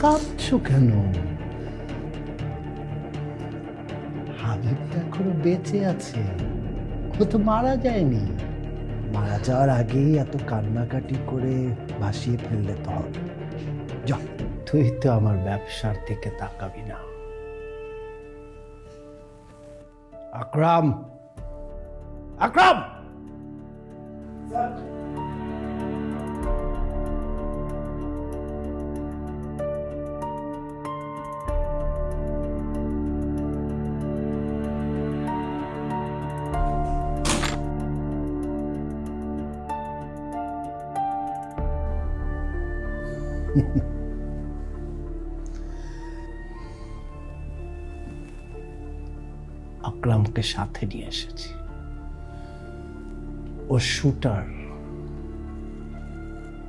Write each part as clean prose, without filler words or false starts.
কাঁদছো কেন? হাবিব তো এখনো বেঁচে আছে, ও তো মারা যায়নি। মারা যাওয়ার আগেই এত কান্নাকাটি করে ভাসিয়ে ফেললে তো হবে। যা, তুই তো আমার ব্যবসার দিকে তাকাবি না। আকরাম, আকরাম! আকরামকে সাথে নিয়ে এসেছি। ও শুটার,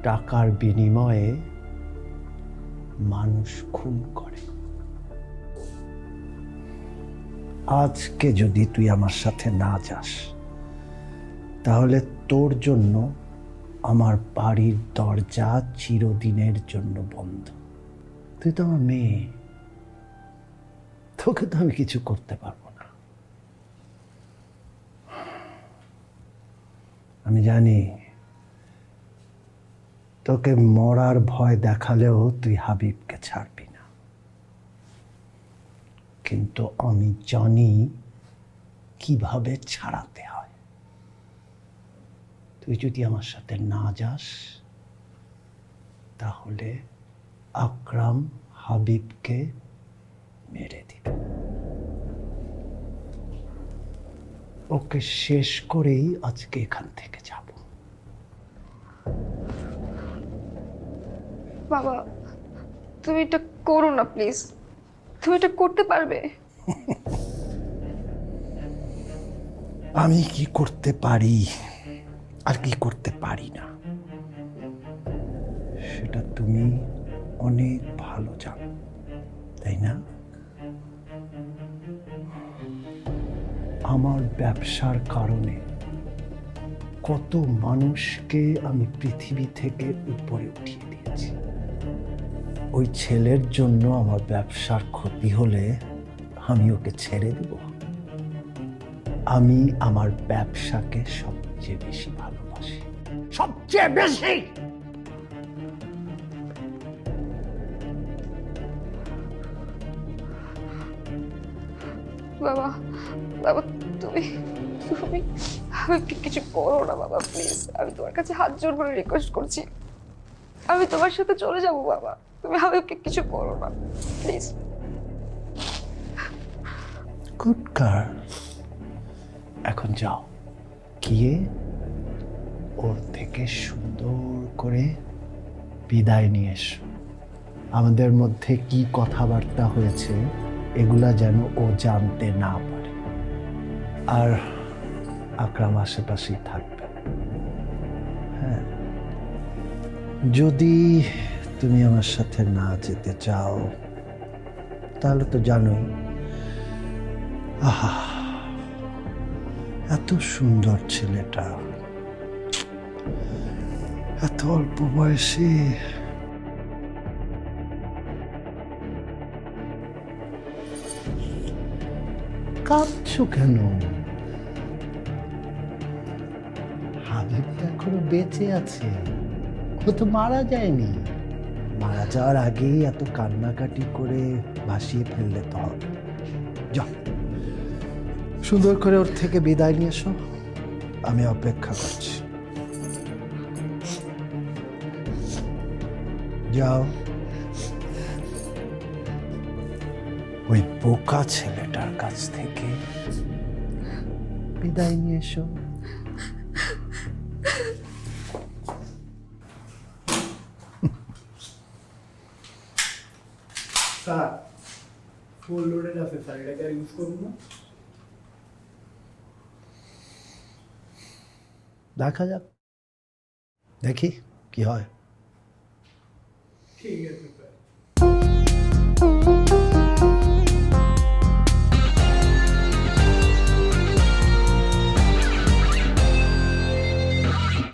টাকার বিনিময়ে মানুষ খুন করে। আজকে যদি তুই আমার সাথে না যাস, তাহলে তোর জন্য আমার বাড়ির দরজা চিরদিনের জন্য বন্ধ। তুই তো আমার মেয়ে, তোকে তো আমি কিছু করতে পারবো না। আমি জানি তোকে মরার ভয় দেখালেও তুই হাবিবকে ছাড়বি না, কিন্তু আমি জানি কিভাবে ছাড়াতে হয়। তুই যদি আমার সাথে না যাস, তাহলে আকরাম হাবিবকে মেরে দিবে। ওকে শেষ করেই আজকে এখান থেকে যাব। বাবা, তুমি এটা করো না প্লিজ। তুমি এটা করতে পারবে? আমি কি করতে পারি আর কি করতে পারি না, সেটা তুমি অনেক ভালো জানো, তাই না? আমার ব্যবসার কারণে কত মানুষকে আমি পৃথিবী থেকে উপরে উঠিয়ে দিয়েছি। ওই ছেলের জন্য আমার ব্যবসার ক্ষতি হলে আমি ওকে ছেড়ে দেব? আমি আমার ব্যবসাকে সবচেয়ে বেশি ভালোবাসি, সবচেয়ে বেশি। বাবা, বাবা, তুমি তুমি হাবিবকে কিছু করো না বাবা প্লিজ। আমি তোমার কাছে হাত জোর করে রিকোয়েস্ট করছি, আমি তোমার সাথে চলে যাব বাবা। তুমি হাবিবকে কিছু করো না প্লিজ। গুড গার্ল, এখন যাও, গিয়ে ওর থেকে সুন্দর করে বিদায় নিয়ে এসো। আমাদের মধ্যে কি কথাবার্তা হয়েছে এগুলা যেন ও জানতে না পারে। আর আকরাম আশেপাশেই থাকবে। হ্যাঁ, যদি তুমি আমার সাথে না যেতে চাও, তাহলে তো জানোই, আহা, এত সুন্দর ছেলেটা এত অল্প বয়সে। কাঁদছো কেন? হাবিব তো এখনো বেঁচে আছে, ও তো মারা যায়নি। মারা যাওয়ার আগেই এত কান্নাকাটি করে ভাসিয়ে ফেললে তো হবে। যা, সুন্দর করে ওর থেকে বিদায় নিয়ে এসো, আমি অপেক্ষা করছি। যাও, ওই বোকা ছেলেটার কাছ থেকে বিদায় নিয়ে এসো। স্যার, ফুল লোডেড আছে স্যার, এটাকে আর ইউজ করুন না। দেখা যাক, দেখি কি হয়। ঠিক আছে স্যার।